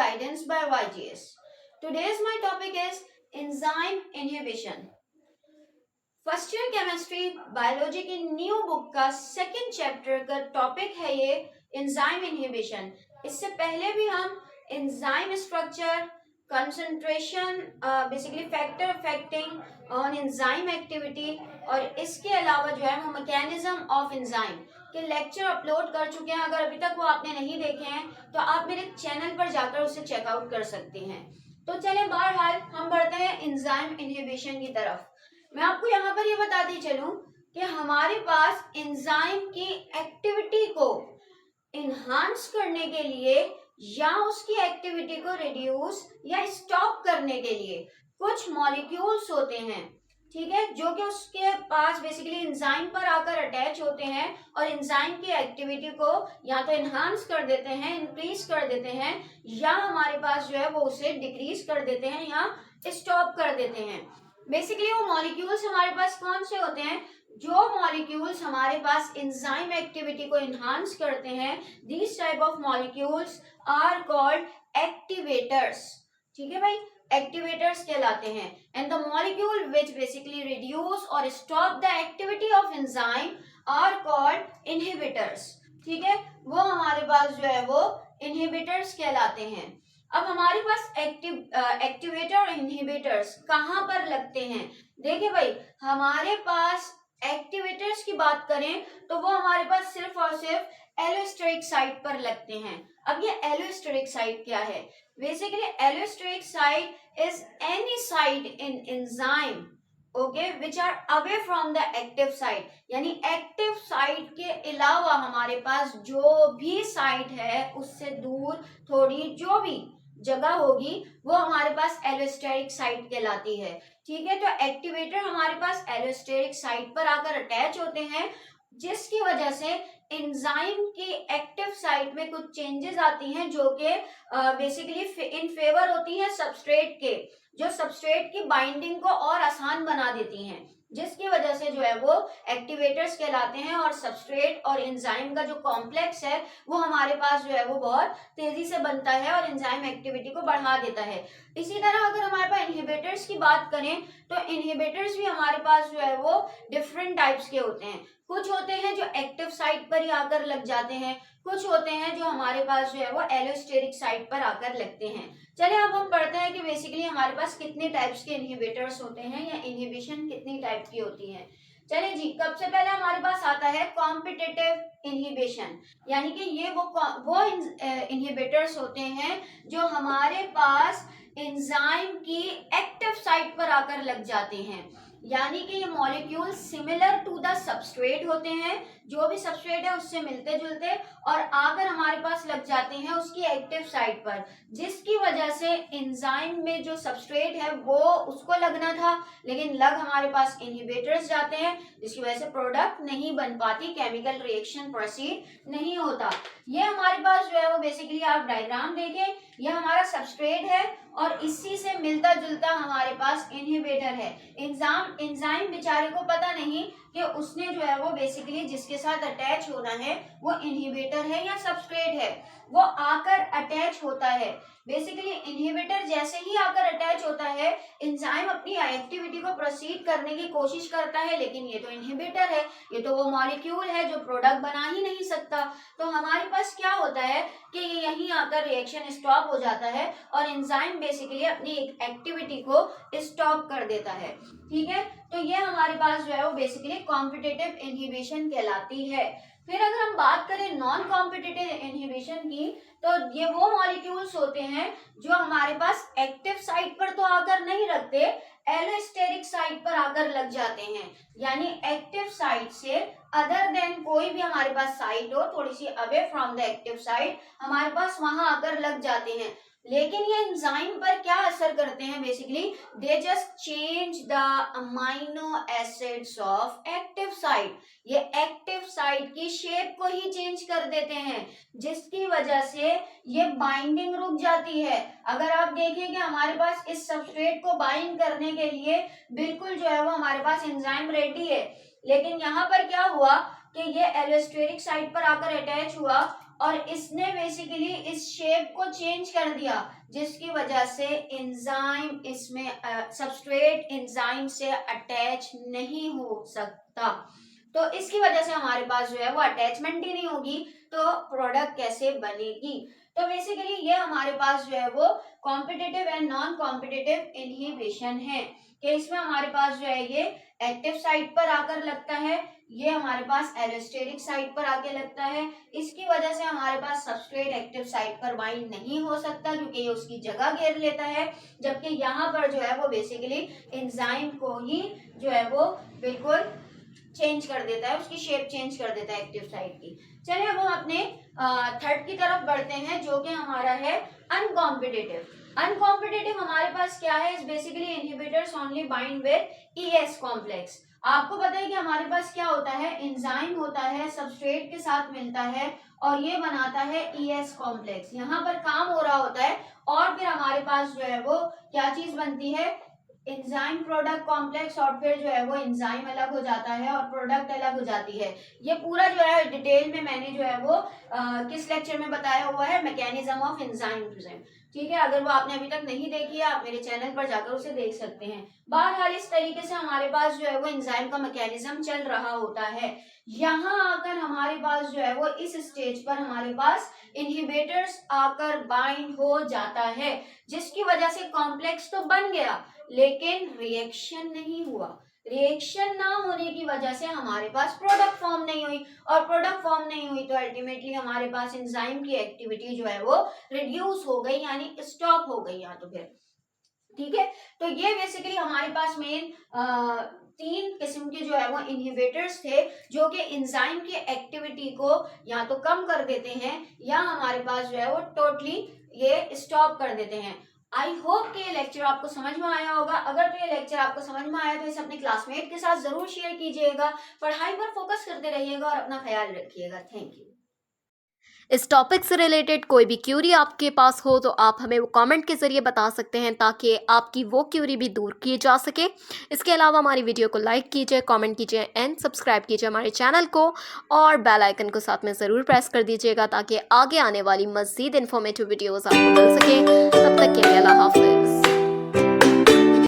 guidance by YGS. Today's my topic is enzyme inhibition. First year chemistry biology की new book का second chapter का topic है ये enzyme inhibition. इससे पहले भी हम enzyme structure, concentration, basically factor affecting on enzyme activity और इसके अलावा जो है वो मैकेनिज्म ऑफ एंजाइम के लेक्चर अपलोड कर चुके हैं। अगर अभी तक वो आपने नहीं देखे हैं तो आप मेरे चैनल पर जाकर उसे चेकआउट कर सकते हैं। तो चलें, बहरहाल हम बढ़ते हैं एंजाइम इनहिबिशन की तरफ। मैं आपको यहाँ पर ये बताती चलूं कि हमारे पास एंजाइम की एक्टिविटी को इन्हांस करने के लिए या उसकी एक्टिविटी को रिड्यूस या स्टॉप करने के लिए कुछ मॉलिक्यूल्स होते हैं, ठीक है, जो कि उसके पास बेसिकली एंजाइम पर आकर अटैच होते हैं और एंजाइम की एक्टिविटी को या तो इन्हांस कर देते हैं, इंक्रीज कर देते हैं, या हमारे पास जो है वो उसे डिक्रीज कर देते हैं या स्टॉप कर देते हैं। बेसिकली वो मॉलिक्यूल्स हमारे पास कौन से होते हैं? जो मॉलिक्यूल्स हमारे पास एंजाइम एक्टिविटी को इन्हांस करते हैं, these type of molecules are called activators. ठीक है भाई, एक्टिवेटर्स कहलाते हैं। And the molecule which basically reduce or stop the activity of enzyme are called inhibitors. ठीक है, वो हमारे पास जो है वो इनहिबिटर्स कहलाते हैं। अब हमारे पास एक्टिवेटर और इनहिबिटर्स कहाँ पर लगते हैं? देखिए भाई, हमारे पास एक्टिवेटर्स की बात करें तो वो हमारे पास सिर्फ और सिर्फ एलोस्टेरिक साइट पर लगते हैं। अब ये एलोस्टेरिक साइट क्या है? Basically allosteric site is any site in enzyme which are away from the active site, यानी एक्टिव साइट के अलावा हमारे पास जो भी साइट है उससे दूर थोड़ी जो भी जगह होगी वो हमारे पास एलोस्टेरिक साइट कहलाती है। ठीक है, तो एक्टिवेटर हमारे पास एलोस्टेरिक साइट पर आकर अटैच होते हैं, जिसकी वजह से एंजाइम की एक्टिव साइट में कुछ चेंजेस आती हैं जो कि बेसिकली इन फेवर होती है सबस्ट्रेट के, जो सबस्ट्रेट की बाइंडिंग को और आसान बना देती हैं, जिसकी वजह से जो है वो एक्टिवेटर्स कहलाते हैं। और सबस्ट्रेट और एंजाइम का जो कॉम्प्लेक्स है वो हमारे पास जो है वो बहुत तेजी से बनता है और एंजाइम एक्टिविटी को बढ़ा देता है। इसी तरह अगर हमारे पास इनहिबिटर्स की बात करें तो इनहिबिटर्स भी हमारे पास जो है वो डिफरेंट टाइप्स के होते हैं। कुछ होते हैं जो एक्टिव साइट पर ही आकर लग जाते हैं, कुछ होते हैं जो हमारे पास जो है वो एलोस्टेरिक साइट पर आकर लगते हैं। चलिए अब हम पढ़ते हैं कि बेसिकली हमारे पास कितने टाइप्स के इनहिबिटर्स होते हैं या इनहिबिशन कितनी टाइप की होती है। चलिए जी, सबसे पहले हमारे पास आता है कॉम्पिटिटिव इनहिबिशन, यानी कि ये वो इनहिबिटर्स होते हैं जो हमारे पास एंजाइम की एक्टिव साइट पर आकर लग जाते हैं, यानी कि ये molecule similar to the substrate होते हैं, जो भी सबस्ट्रेट है उससे मिलते जुलते, और आकर हमारे पास लग जाते हैं उसकी एक्टिव साइट पर, जिसकी वजह से एंजाइम में जो सबस्ट्रेट है वो उसको लगना था लेकिन लग हमारे पास इनहिबिटर्स जाते हैं, जिसकी वजह से प्रोडक्ट नहीं बन पाती, केमिकल रिएक्शन प्रोसीड नहीं होता। ये हमारे पास जो है वो बेसिकली आप डायग्राम देखें, यह हमारा सबस्ट्रेट है और इसी से मिलता जुलता हमारे पास इनहिबिटर है। एंजाइम बेचारे को पता नहीं कि उसने जो है वो बेसिकली जिसके साथ अटैच होना है वो इनहिबिटर है या सबस्ट्रेट है, वो आकर अटैच होता है। बेसिकली इनहिबिटर जैसे ही आकर अटैच होता है, एंजाइम अपनी एक्टिविटी को प्रोसीड करने की कोशिश करता है, लेकिन ये तो इनहिबिटर है, ये तो वो मॉलिक्यूल है जो प्रोडक्ट बना ही नहीं सकता। तो हमारे पास क्या होता है कि ये यहीं आकर रिएक्शन स्टॉप हो जाता है और एंजाइम बेसिकली अपनी एक्टिविटी को स्टॉप कर देता है। ठीक है, तो ये हमारे पास जो है वो बेसिकली कॉम्पिटिटिव इनहिबिशन कहलाती है। फिर अगर हम बात करें नॉन कॉम्पिटिटिव इनहिबिशन की, तो ये वो मॉलिक्यूल्स होते हैं जो हमारे पास एक्टिव साइट पर तो आकर नहीं लगते, एलोस्टेरिक साइट पर आकर लग जाते हैं, यानी एक्टिव साइट से अदर देन कोई भी हमारे पास साइट हो थोड़ी सी away from the active site, हमारे पास वहां आकर लग जाते हैं। लेकिन ये एंजाइम पर क्या असर करते हैं? Basically they just change the amino acids of active site, ये एक्टिव साइट की शेप को ही चेंज कर देते हैं, जिसकी वजह से ये बाइंडिंग रुक जाती है। अगर आप देखें कि हमारे पास इस सबस्ट्रेट को बाइंड करने के लिए बिल्कुल जो है वो हमारे पास एंजाइम रेडी है, लेकिन यहाँ पर क्या हुआ कि ये एलोस्टेरिक साइट पर आकर अटैच हुआ और इसने बेसिकली इस शेप को चेंज कर दिया, जिसकी वजह से एंजाइम इसमें सबस्ट्रेट एंजाइम से अटैच नहीं हो सकता। तो इसकी वजह से हमारे पास जो है वो अटैचमेंट ही नहीं होगी, तो प्रोडक्ट कैसे बनेगी। तो बेसिकली ये हमारे पास जो है वो competitive and non competitive inhibition है, कि इसमें हमारे पास जो है ये एक्टिव साइट पर आकर लगता है, ये हमारे पास एलोस्टेरिक साइट पर आके लगता है। इसकी वजह से हमारे पास सबस्ट्रेट एक्टिव साइट पर बाइंड नहीं हो सकता, क्योंकि ये उसकी जगह घेर लेता है, जबकि यहाँ पर जो है वो बेसिकली एंजाइम को ही जो है वो बिल्कुल चेंज कर देता है, उसकी शेप चेंज कर देता है एक्टिव साइट की। चलिए अब हम अपने थर्ड की तरफ बढ़ते हैं, जो कि हमारा है अनकॉम्पिटिटिव। अनकॉम्पिटिटिव हमारे पास क्या है, is basically inhibitors only bind with ES complex. आपको पता है कि हमारे पास क्या होता है, एंजाइम होता है, सबस्ट्रेट के साथ मिलता है और ये बनाता है ईएस कॉम्प्लेक्स। यहाँ पर काम हो रहा होता है और फिर हमारे पास जो है वो क्या चीज बनती है, एंजाइम प्रोडक्ट कॉम्प्लेक्स, और फिर जो है वो एंजाइम अलग हो जाता है और प्रोडक्ट अलग हो जाती है। ये पूरा जो है डिटेल में मैंने जो है वो किस लेक्चर में बताया हुआ है, मैकेनिज्म ऑफ एंजाइम। ठीक है, अगर वो आपने अभी तक नहीं देखी है आप मेरे चैनल पर जाकर उसे देख सकते हैं। बहरहाल इस तरीके से हमारे पास जो है वो एंजाइम का मैकेनिज्म चल रहा होता है। यहाँ आकर हमारे पास जो है वो इस स्टेज पर हमारे पास इनहिबिटर्स आकर बाइंड हो जाता है, जिसकी वजह से कॉम्प्लेक्स तो बन गया लेकिन रिएक्शन नहीं हुआ। रिएक्शन ना होने की वजह से हमारे पास प्रोडक्ट फॉर्म नहीं हुई, और प्रोडक्ट फॉर्म नहीं हुई तो अल्टीमेटली हमारे पास एंजाइम की एक्टिविटी जो है वो रिड्यूस हो गई, यानी स्टॉप हो गई या तो फिर। ठीक है, तो ये बेसिकली हमारे पास मेन 3 किस्म के जो है वो इनहिबिटर्स थे, जो कि एंजाइम की एक्टिविटी को या तो कम कर देते हैं या हमारे पास जो है वो टोटली ये स्टॉप कर देते हैं। आई होप कि ये लेक्चर आपको समझ में आया होगा। अगर तो ये लेक्चर आपको समझ में आया तो इसे अपने क्लासमेट के साथ जरूर शेयर कीजिएगा, पढ़ाई पर फोकस करते रहिएगा और अपना ख्याल रखिएगा। Thank you. इस टॉपिक से रिलेटेड कोई भी क्यूरी आपके पास हो तो आप हमें वो कमेंट के ज़रिए बता सकते हैं, ताकि आपकी वो क्यूरी भी दूर की जा सके। इसके अलावा हमारी वीडियो को लाइक कीजिए, कमेंट कीजिए एंड सब्सक्राइब कीजिए हमारे चैनल को, और बेल आइकन को साथ में ज़रूर प्रेस कर दीजिएगा, ताकि आगे आने वाली मज़ीद इन्फॉर्मेटिव वीडियोज़ आपको मिल सके। तब तक के लिए अल्लाह हाफ़िज़।